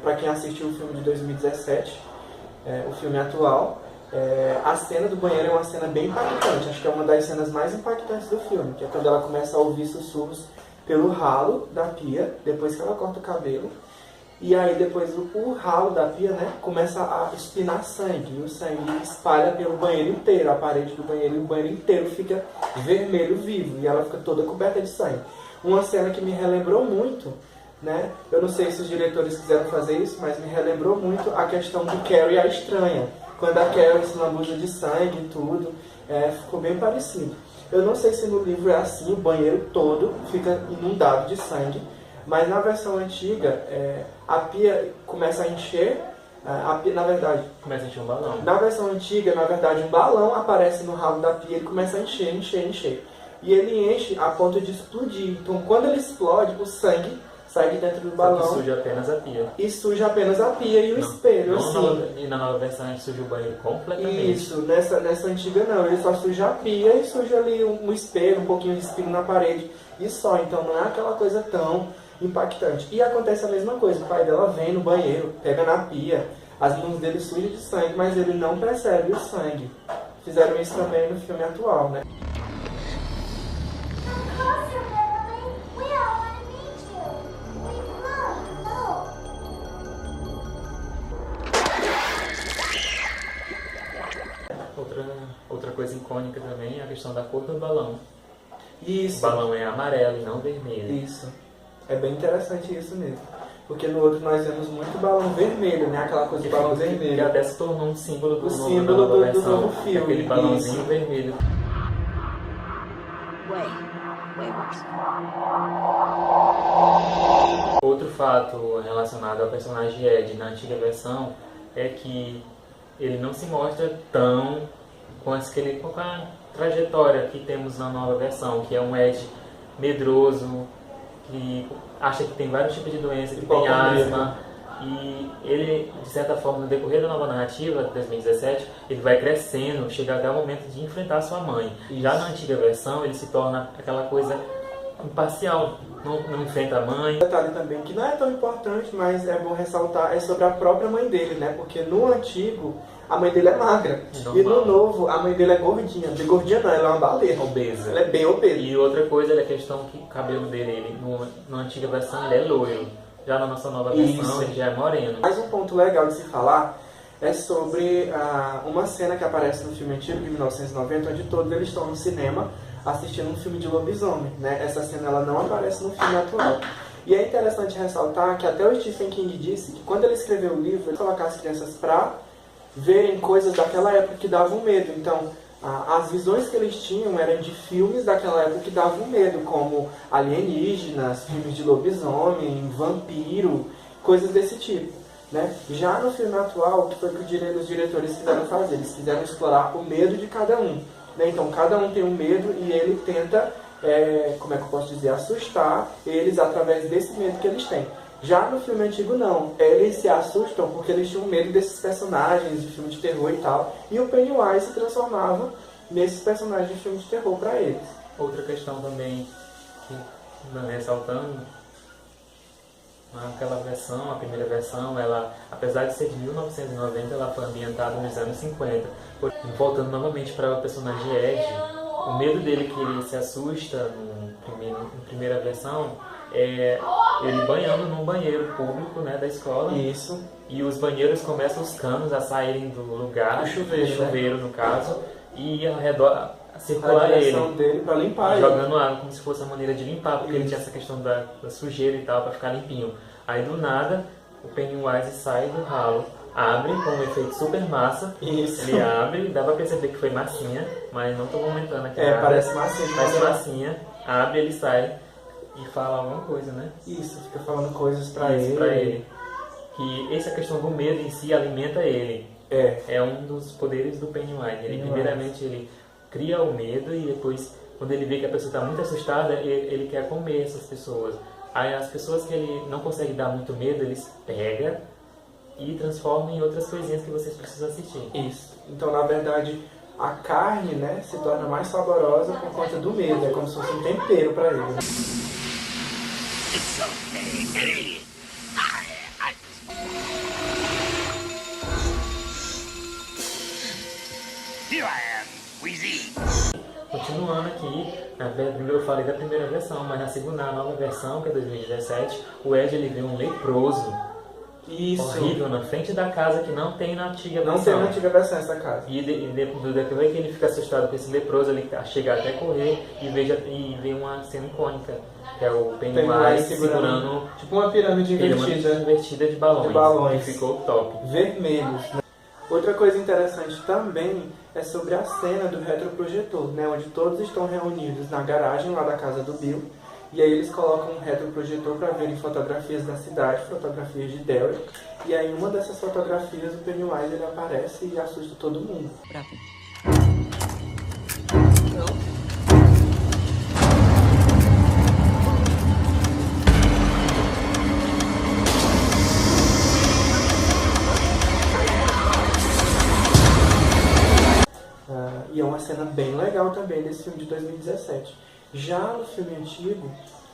para quem assistiu o filme de 2017, o filme atual, a cena do banheiro é uma cena bem impactante. Acho que é uma das cenas mais impactantes do filme, que é quando ela começa a ouvir sussurros pelo ralo da pia, depois que ela corta o cabelo. E aí depois o ralo da pia, né, começa a espinar sangue, e o sangue espalha pelo banheiro inteiro, a parede do banheiro, e o banheiro inteiro fica vermelho vivo, e ela fica toda coberta de sangue. Uma cena que me relembrou muito, né, eu não sei se os diretores quiseram fazer isso, mas me relembrou muito a questão do Carrie a Estranha, quando a Carrie se lambuja de sangue e tudo, ficou bem parecido. Eu não sei se no livro é assim, o banheiro todo fica inundado de sangue, mas na versão antiga, a pia começa a encher, na verdade... Começa a encher um balão. Na versão antiga, na verdade, um balão aparece no ralo da pia, ele começa a encher. E ele enche a ponto de explodir. Então, quando ele explode, o sangue sai de dentro do balão. Só que suja apenas a pia. E suja apenas a pia e o espelho, assim. E na nova versão, ele suja o banheiro completamente. Isso, nessa antiga não. Ele só suja a pia e suja ali um espelho, um pouquinho de espinho na parede. E só, então não é aquela coisa tão impactante. E acontece a mesma coisa, o pai dela vem no banheiro, pega na pia, as mãos dele sujas de sangue, mas ele não percebe o sangue. Fizeram isso também no filme atual, né? Outra coisa icônica também é a questão da cor do balão. Isso. O balão é amarelo e não vermelho. Isso. É bem interessante isso mesmo. Porque no outro nós vemos muito balão vermelho, né? Aquela coisa de balão vermelho. Que até se tornou um símbolo do do novo filme. Aquele balãozinho vermelho. Outro fato relacionado ao personagem Ed na antiga versão é que ele não se mostra tão com a trajetória que temos na nova versão, que é um Ed medroso, que acha que tem vários tipos de doença, que tem asma, e ele, de certa forma, no decorrer da nova narrativa, de 2017, ele vai crescendo, chega até o momento de enfrentar sua mãe. Isso. Já na antiga versão, ele se torna aquela coisa imparcial, não enfrenta a mãe. Um detalhe também que não é tão importante, mas é bom ressaltar, é sobre a própria mãe dele, né? Porque no antigo, a mãe dele é magra. Normal. E no novo, a mãe dele é gordinha. De gordinha não, ela é uma baleia. Obesa. Ela é bem obesa. E outra coisa é a questão que o cabelo dele, na antiga versão, ele é loiro. Já na nossa nova versão, ele já é moreno. Mais um ponto legal de se falar é sobre uma cena que aparece no filme antigo, de 1990, onde todos eles estão no cinema assistindo um filme de lobisomem, né? Essa cena ela não aparece no filme atual. E é interessante ressaltar que até o Stephen King disse que quando ele escreveu o livro, ele colocava as crianças para verem coisas daquela época que davam medo. Então, as visões que eles tinham eram de filmes daquela época que davam medo, como alienígenas, filmes de lobisomem, vampiro, coisas desse tipo, né? Já no filme atual, o que foi que os diretores quiseram fazer? Eles quiseram explorar o medo de cada um, né? Então, cada um tem um medo e ele tenta, como é que eu posso dizer, assustar eles através desse medo que eles têm. Já no filme antigo não, eles se assustam porque eles tinham medo desses personagens de filme de terror e tal, e o Pennywise se transformava nesses personagens de filme de terror para eles. Outra questão também, ressaltando, aquela versão, a primeira versão, ela, apesar de ser de 1990, ela foi ambientada nos anos 50. Voltando novamente para o personagem Ed, o medo dele que ele se assusta na primeira versão é ele banhando num banheiro público, né, da escola. Isso. E os banheiros começam os canos a saírem do lugar, do chuveiro, no caso, e ao redor circular ele, dele para limpar jogando ele. água como se fosse a maneira de limpar, porque ele tinha essa questão da sujeira e tal, para ficar limpinho. Aí do nada, o Pennywise sai do ralo, abre com um efeito super massa. Isso. Ele abre, dá pra perceber que foi massinha, mas não tô comentando aqui. Parece massinha. Parece massinha, abre, ele sai e fala alguma coisa, né? Isso, fica falando coisas pra ele. Que essa questão do medo em si alimenta ele. É um dos poderes do Pennywise. Ele, primeiramente, ele cria o medo e depois, quando ele vê que a pessoa está muito assustada, ele quer comer essas pessoas. Aí as pessoas que ele não consegue dar muito medo, eles pega e transforma em outras coisinhas que vocês precisam assistir. Isso. Então, na verdade, a carne, né, se torna mais saborosa por conta do medo. É como se fosse um tempero para ele. It's okay, Eddie. I Here I am, Wheezy. Continuando aqui, eu falei da primeira versão, mas na segunda, na nova versão, que é 2017, o Ed ele vê um leproso horrível na frente da casa que não tem na antiga versão. Não tem na antiga versão essa casa. E depois que ele fica assustado com esse leproso, ele chega até a correr e vê uma cena icônica, que é o Pennywise segurando tipo uma pirâmide invertida de balões. Que ficou top. Vermelhos. Né? Outra coisa interessante também é sobre a cena do retroprojetor, né, onde todos estão reunidos na garagem lá da casa do Bill. E aí eles colocam um retroprojetor para verem fotografias da cidade, fotografias de Derry. E aí em uma dessas fotografias o Pennywise ele aparece e assusta todo mundo. E é uma cena bem legal também desse filme de 2017. Já no filme antigo,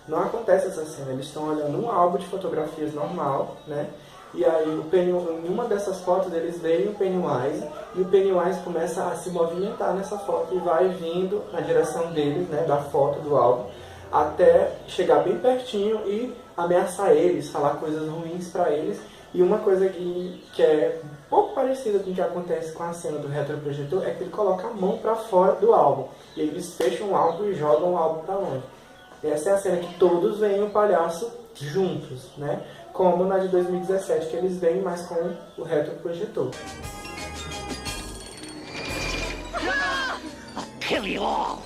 não acontece essa cena. Eles estão olhando um álbum de fotografias normal, né? E aí, em uma dessas fotos, eles veem o Pennywise, e o Pennywise começa a se movimentar nessa foto e vai vindo na direção deles, né, da foto do álbum, até chegar bem pertinho e ameaçar eles, falar coisas ruins para eles. E uma coisa que é um pouco parecida com o que acontece com a cena do retroprojetor é que ele coloca a mão para fora do álbum. E eles fecham o álbum e jogam o álbum para longe. E essa é a cena que todos veem o palhaço juntos, né? Como na de 2017, que eles veem mais com o retroprojetor. I'll kill you all.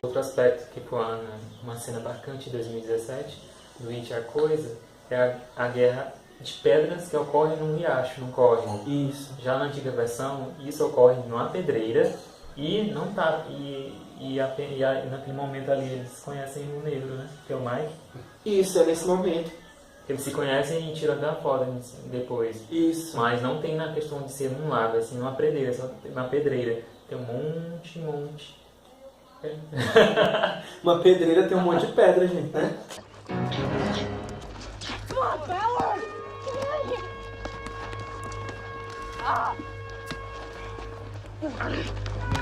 Outro aspecto que foi uma cena marcante de 2017, do It a Coisa, é a guerra de pedras que ocorre num riacho, num córrego. Isso. Já na antiga versão, isso ocorre numa pedreira e não tá. Naquele momento ali eles conhecem o negro, né? Que é o Mike. Isso, é nesse momento. Eles se conhecem e tiram da foda depois. Isso. Mas não tem na questão de ser num lago, assim, numa pedreira, só na pedreira. Tem um monte. É. Uma pedreira tem um monte de pedra, gente, né? Come on, Ballard!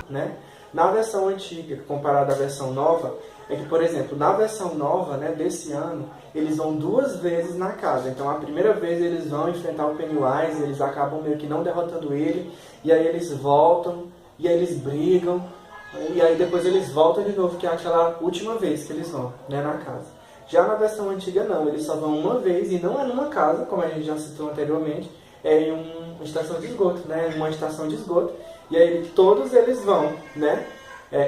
Né? Na versão antiga, comparada à versão nova, é que, por exemplo, na versão nova, né, desse ano, eles vão 2 vezes na casa. Então, a primeira vez eles vão enfrentar o Pennywise, eles acabam meio que não derrotando ele, e aí eles voltam, e aí eles brigam, e aí depois eles voltam de novo, que é aquela última vez que eles vão, né, na casa. Já na versão antiga não, eles só vão uma vez, e não é numa casa, como a gente já citou anteriormente, é em uma estação de esgoto, né, uma estação de esgoto, e aí todos eles vão, né,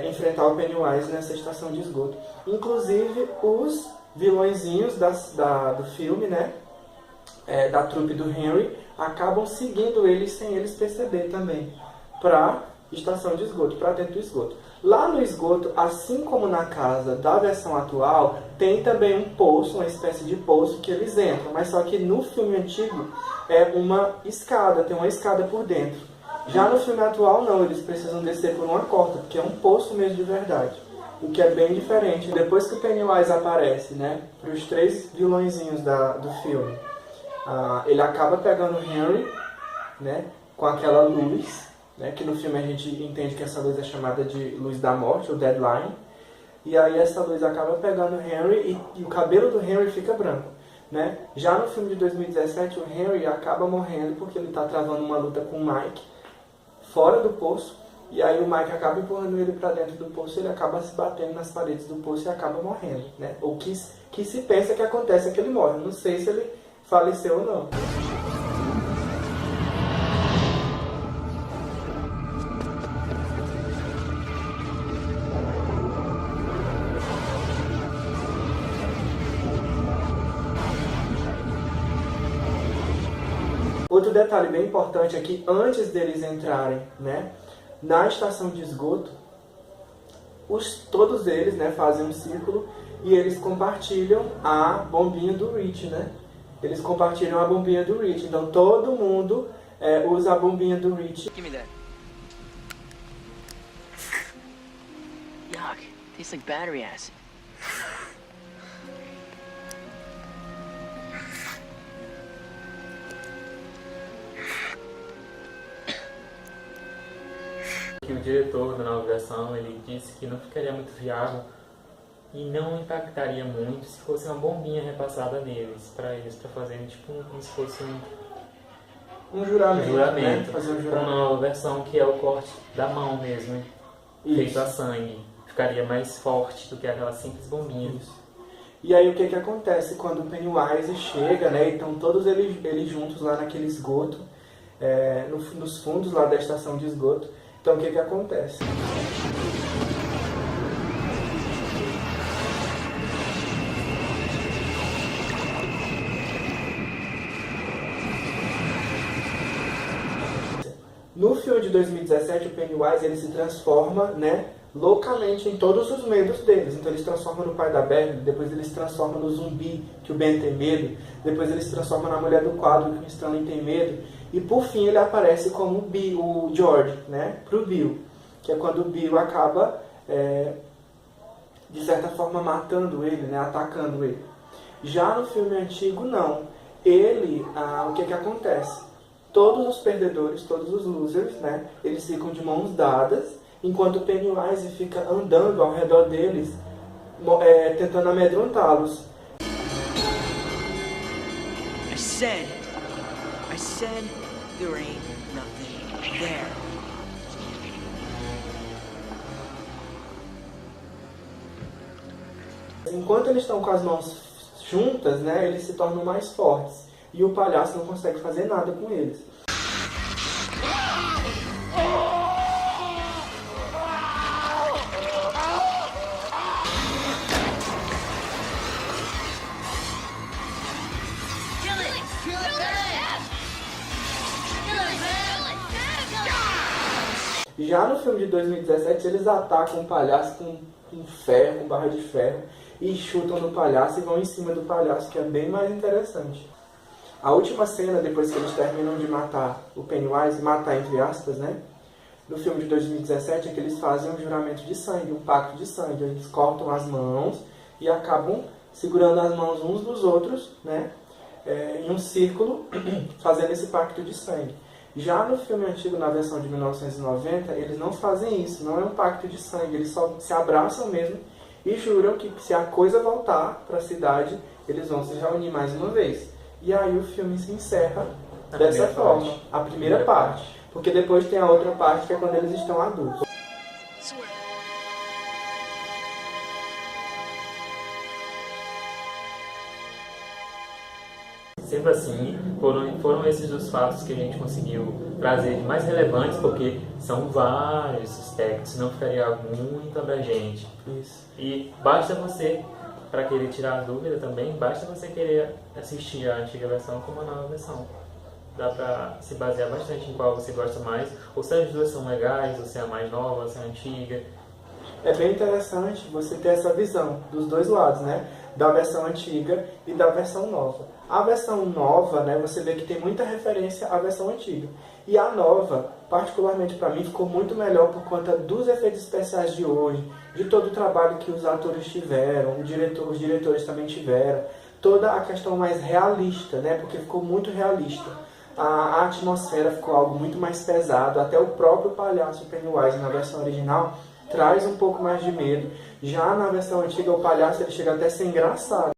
enfrentar o Pennywise nessa estação de esgoto. Inclusive os vilõezinhos do filme, né, da trupe do Henry, acabam seguindo eles sem eles perceber também, pra estação de esgoto, para dentro do esgoto. Lá no esgoto, assim como na casa da versão atual, tem também um poço, uma espécie de poço que eles entram, mas só que no filme antigo é uma escada, tem uma escada por dentro. Já no filme atual não, eles precisam descer por uma corda, porque é um poço mesmo de verdade, o que é bem diferente. Depois que o Pennywise aparece, né, para os 3 vilõezinhos do filme, ele acaba pegando o Henry, né, com aquela luz, né, que no filme a gente entende que essa luz é chamada de luz da morte, ou Deadline, e aí essa luz acaba pegando o Henry e o cabelo do Henry fica branco. Né? Já no filme de 2017, o Henry acaba morrendo porque ele está travando uma luta com o Mike fora do poço, e aí o Mike acaba empurrando ele para dentro do poço, ele acaba se batendo nas paredes do poço e acaba morrendo. Né? O que se pensa que acontece é que ele morre, não sei se ele faleceu ou não. Outro detalhe bem importante é que antes deles entrarem, né, na estação de esgoto, todos eles, né, fazem um círculo e eles compartilham a bombinha do Rich, né? Eles compartilham a bombinha do Rich. Então todo mundo usa a bombinha do Rich. Give me that. Yuck, tastes like battery acid. Que o diretor da nova versão, ele disse que não ficaria muito viável e não impactaria muito se fosse uma bombinha repassada neles, para eles, para fazerem tipo como se fosse Um juramento, né? Fazer um juramento. Uma nova versão que é o corte da mão mesmo, feito a sangue. Ficaria mais forte do que aquela simples bombinha. Isso. E aí o que acontece quando o Pennywise chega, né? E estão todos eles juntos lá naquele esgoto, nos fundos lá da estação de esgoto. Então o que acontece? No filme de 2017, o Pennywise ele se transforma, né, loucamente em todos os medos deles. Então ele se transforma no pai da Beverly, depois ele se transforma no zumbi, que o Ben tem medo, depois ele se transforma na mulher do quadro, que o Stanley tem medo, e por fim ele aparece como o George, né, pro Bill, que é quando o Bill acaba, de certa forma, matando ele, né, atacando ele. Já no filme antigo, não. O que acontece? Todos os perdedores, todos os losers, né, eles ficam de mãos dadas, enquanto o Pennywise fica andando ao redor deles, tentando amedrontá-los. I said there ain't nothing there. Enquanto eles estão com as mãos juntas, né, eles se tornam mais fortes. E o palhaço não consegue fazer nada com eles. Já no filme de 2017, eles atacam o palhaço com ferro, com barra de ferro, e chutam no palhaço e vão em cima do palhaço, que é bem mais interessante. A última cena, depois que eles terminam de matar o Pennywise, matar entre aspas, né? No filme de 2017 é que eles fazem um juramento de sangue, um pacto de sangue. Eles cortam as mãos e acabam segurando as mãos uns dos outros, né? Em um círculo, fazendo esse pacto de sangue. Já no filme antigo, na versão de 1990, eles não fazem isso, não é um pacto de sangue, eles só se abraçam mesmo e juram que se a coisa voltar para a cidade, eles vão se reunir mais uma vez. E aí o filme se encerra dessa forma, a primeira parte. Porque depois tem a outra parte, que é quando eles estão adultos. Sempre assim, foram esses os fatos que a gente conseguiu trazer de mais relevantes, porque são vários aspectos, senão ficaria muito abrangente. Isso. E basta você, para querer tirar a dúvida também, basta você querer assistir a antiga versão como a nova versão. Dá para se basear bastante em qual você gosta mais, ou se as duas são legais, ou se é a mais nova, ou se é a antiga. É bem interessante você ter essa visão dos dois lados, né? Da versão antiga e da versão nova. A versão nova, né, você vê que tem muita referência à versão antiga. E a nova, particularmente para mim, ficou muito melhor por conta dos efeitos especiais de hoje, de todo o trabalho que os atores tiveram, os diretores também tiveram, toda a questão mais realista, né, porque ficou muito realista. A atmosfera ficou algo muito mais pesado, até o próprio palhaço Pennywise na versão original traz um pouco mais de medo. Já na versão antiga, o palhaço ele chega até a ser engraçado.